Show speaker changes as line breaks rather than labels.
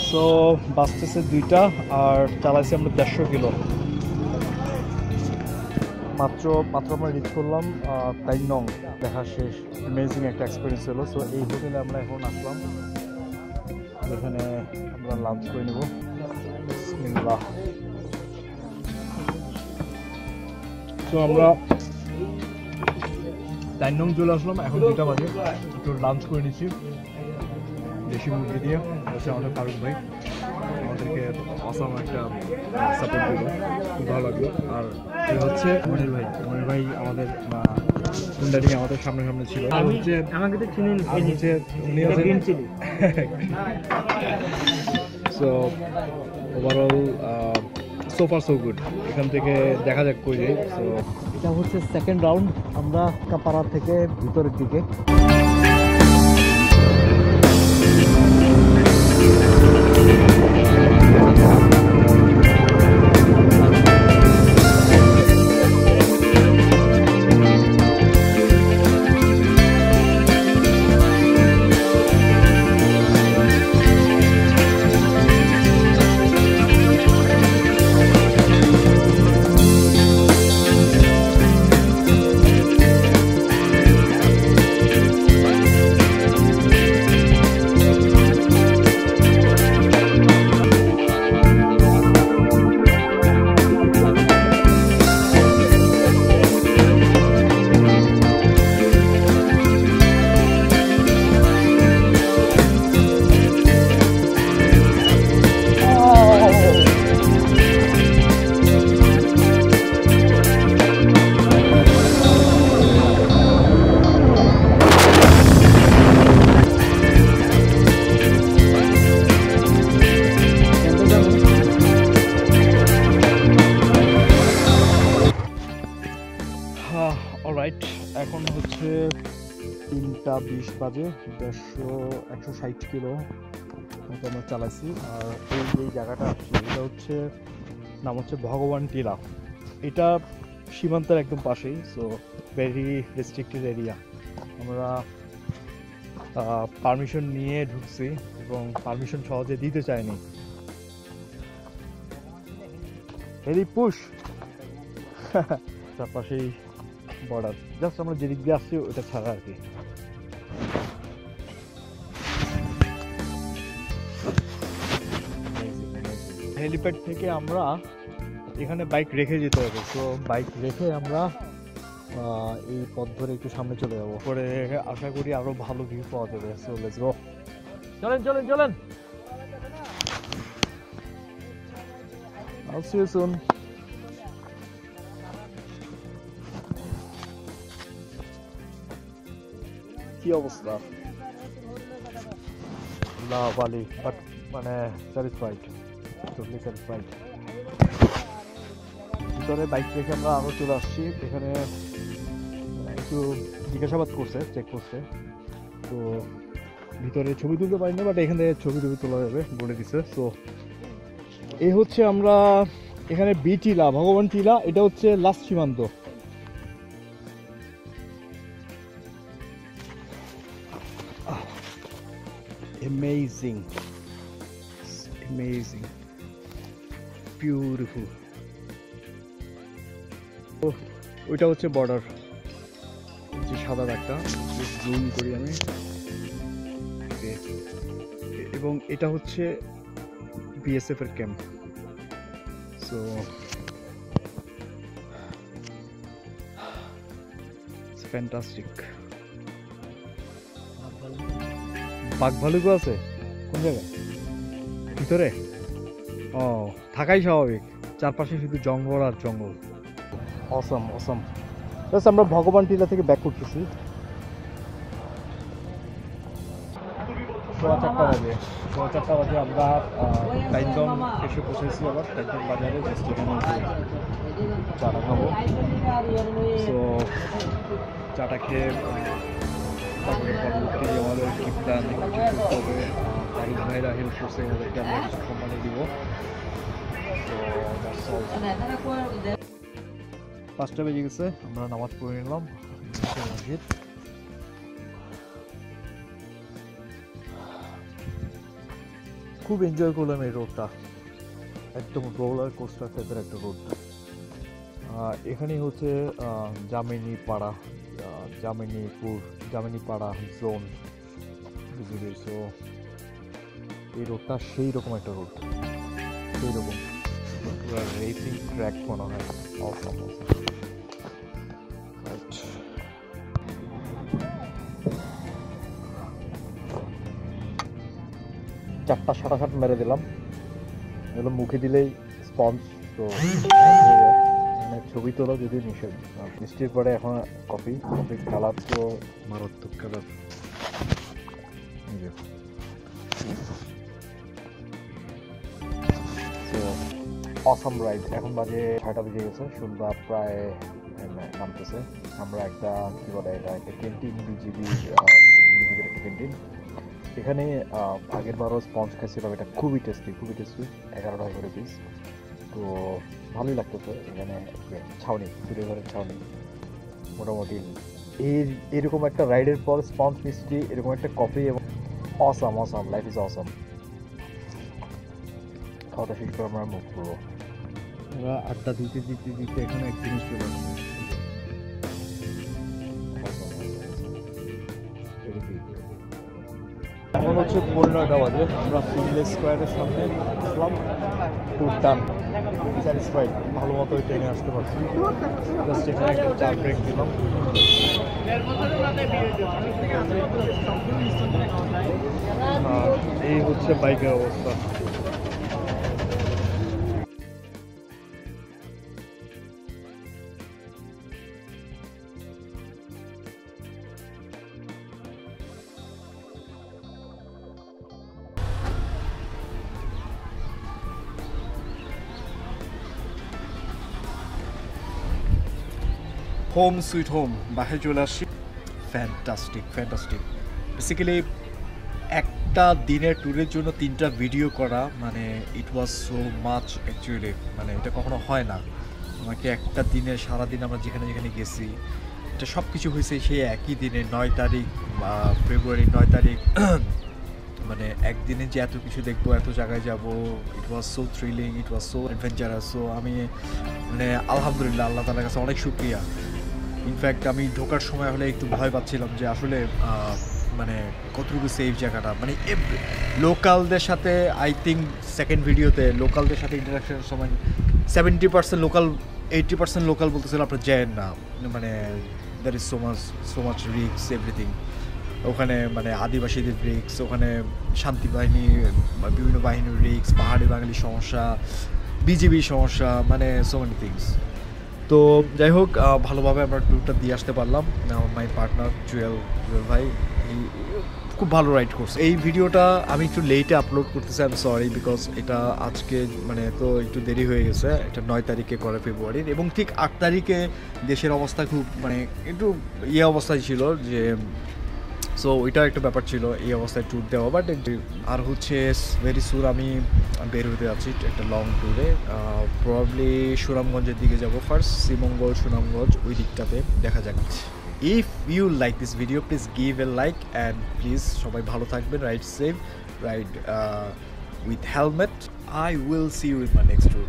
So বাসতেছে 2টা আর চালাইছি আমরা 150 কিলো। মাত্র আমরা রিচ করলাম 3 নং, দেখা শেষ। অ্যামেজিং একটা এক্সপিরিয়েন্স হলো। সো এই হোটেলে আমরা এখন আসলাম, এখানে আমরা লাঞ্চ করে নেব। বিসমিল্লাহ। তো আমরা 3 নং চলে আসলাম, এখন 2টা বাজে। একটু লাঞ্চ করে নিচ্ছি দেশি মুরগি দিয়ে। হচ্ছে আমাদের ফারুক ভাই আমাদেরকে অসাম একটা সাপোর্ট দিল, খুব ভালো লাগলো। আর এই হচ্ছে মনির ভাই আমাদের কুন্ডারি আমাদের সামনে ছিল। আর হচ্ছে আমাকে তো চিনেন, হচ্ছে উনি green chilli. So overall so far so good. এখান থেকে দেখা যাক কই যাই। সো এটা হচ্ছে সেকেন্ড রাউন্ড, আমরা কাপাড়া থেকে ভিতরের দিকে। অলরাইট, এখন হচ্ছে 3টা 20 বাজে। 160 কিলো মতো আমরা চালাইছি। আর এই জায়গাটা আসছি, এটা হচ্ছে নাম হচ্ছে ভগবান টিলা। এটা সীমান্তের একদম পাশেই। So very restricted area. আমরা পারমিশন নিয়ে ঢুকছি এবং পারমিশন সহজে দিতে চাইনি। Very push. চারপাশেই বর্ডার, জাস্ট আমরা যেদিক দিয়ে আসছি ওটা ছাড়া আর কি। হেলিপ্যাড থেকে আমরা এখানে বাইক রেখে যেতে হবে। তো বাইক রেখে আমরা এই পথ ধরে একটু সামনে চলে যাবো, পরে আশা করি আরো ভালো ভিউ পাওয়া যাবে। সো লেটস গো, চলেন। I'll see you soon. কি অবস্থা? না বালি, বাট মানে স্যাটিসফাইড, টোটালি স্যাটিসফাইড। ভিতরে বাইক রেখে আমরা আরো চলে আসছি। এখানে একটু জিজ্ঞাসাবাদ করছে, চেক করছে। তো ভিতরে ছবি তুলতে পারি না, বাট এখানে ছবি তোলা যাবে বলে দিছে। তো এই হচ্ছে আমরা এখানে বি টিলা, ভগবান টিলা, এটা হচ্ছে লাস্ট সীমান্ত। Amazing, beautiful. ওইটা হচ্ছে বর্ডার, যে সাদা দাগটা, জুম করি আমি। এবং এটা হচ্ছে বিএসএফ এর ক্যাম্প। So it's fantastic. বাঘ ভালুকও আছে কোন জায়গায়? ভিতরে? ও, থাকাই স্বাভাবিক, চারপাশে শুধু জঙ্গল আর জঙ্গল। অসম। আমরা ভগবান টিলা থেকে ব্যাক করতেছি। 4:15 বাজে আমরা টাইনদম এসে পৌঁছেছি। আবার টাইনদম বাজারে জাস্ট এখানে চাটা খাবো। সো চাটা খেয়ে তারপরে পরবর্তী আমাদের ট্রিপটা করতে হবে। ফারুক ভাইরা হেল্প করছে, আমাদেরকে আমরা কিছু সম্মানে দিব। তো 5টা বেজে গেছে, আমরা নামাজ পড়ে নিলাম মসজিদ। খুব এনজয় করলাম এই রোডটা, একদম রোলার কোস্টার টাইপের একটা রোড। এখানেই হচ্ছে জামিনীপাড়া জোন বুঝলি। সো এই রোডটা সেই রকম একটা রোড, সেই রকম পুরো রেসিং ট্র্যাক মনে হয়। অসম রাইট। 4টা 60 মেরে দিলাম, এগুলো মুখে দিলেই স্পঞ্জ। তো মানে ছবি তোলা যদি নিষেধ। বৃষ্টির পরে এখন কফির কালার তো মারাত্মক কালার। অসম রাইড। এখন বাজে 6টা বেজে গেছে, সন্ধ্যা প্রায় নামতেছে। আমরা একটা কি বলে এটা একটা ক্যান্টিন, বিজিবির একটা ক্যান্টিন। এখানে আগের বারও স্পঞ্জ খাইছিলাম, এটা খুবই টেস্টি 11 টাকা করে পিস। তো ভালোই লাগতেছে। এখানে ছাউনি, দূরে ঘরের ছাউনি মোটামুটি। এরকম একটা রাইডের পর স্পঞ্জ মিষ্টি, এরকম একটা কফি এবং অসম লাইফ ইজ অসম। খাওয়াটা শেষ করে আমরা মুভ করবো। আমরা আড্ডা দিতে এখানে এক জিনিস চলে আসছে। এখন হচ্ছে 9:30 বাজে, আমরা ফিটনেস স্কোয়ারের সামনে আসলাম। ট্যুর ডান, স্যাটিসফাইড, ভালো মতো ট্রেনে আসতে পারছি। জাস্ট এখানে একটা চা ব্রেক দিলাম। এই হচ্ছে বাইকের অবস্থা। হোম সুইট হোম, বাসায় চলে আসছি। ফ্যান্টাস্টিক বেসিক্যালি একটা দিনের ট্যুরের জন্য 3টা ভিডিও করা, মানে ইট ওয়াজ সো মাচ অ্যাকচুয়ালি। মানে এটা কখনো হয় না। আমাকে একটা দিনে সারাদিন আমরা যেখানে গেছি, এটা সব কিছু হয়েছে সেই একই দিনে 9 তারিখ ফেব্রুয়ারি 9 তারিখ। মানে একদিনে যে এত কিছু দেখবো, এত জায়গায় যাব, it was so thrilling, it was so adventurous. So আমি মানে আলহামদুলিল্লাহ, আল্লাহ তাআলার কাছে অনেক শুকরিয়া। ইনফ্যাক্ট আমি ঢোকার সময় হলে একটু ভয় পাচ্ছিলাম যে আসলে মানে কতটুকু সেফ জায়গাটা। মানে লোকালদের সাথে আই থিঙ্ক সেকেন্ড ভিডিওতে লোকালদের সাথে ইন্টারাকশনের সময় 70% লোকাল, 80% লোকাল বলতেছিল আপনার যায় না, মানে there is so much risk everything. ওখানে মানে আদিবাসীদের রিস্ক, ওখানে শান্তি বাহিনী, বিভিন্ন বাহিনীর রিস্ক, পাহাড়ি বাঙালির সমস্যা, বিজিবির সমস্যা, মানে সো মেনি থিংস। তো যাই হোক, ভালোভাবে আমরা ট্যুরটা দিয়ে আসতে পারলাম। মাই পার্টনার জুয়েল ভাই খুব ভালো রাইড করছে। এই ভিডিওটা আমি একটু লেটে আপলোড করতেছি, আই এম সরি, বিকজ এটা আজকে মানে তো একটু দেরি হয়ে গেছে। এটা 9 তারিখে করে ফেব্রুয়ারির, এবং ঠিক 8 তারিখে দেশের অবস্থা খুব মানে একটু অবস্থায় ছিল যে, সো ওইটা একটা ব্যাপার ছিল এই অবস্থায় ট্যুর দেওয়া। বাট আর হচ্ছে ভেরি সুর আমি বের হতে যাচ্ছি একটা লং ট্যুরে। প্রবাবলি সুনামগঞ্জের দিকে যাব ফার্স্ট, শ্রীমঙ্গল, সুনামগঞ্জ, ওই দিকটাতে দেখা যাক। If you like this video, please give a like and please সবাই ভালো থাকবেন, ride safe, ride with helmet. I will see you in my next tour.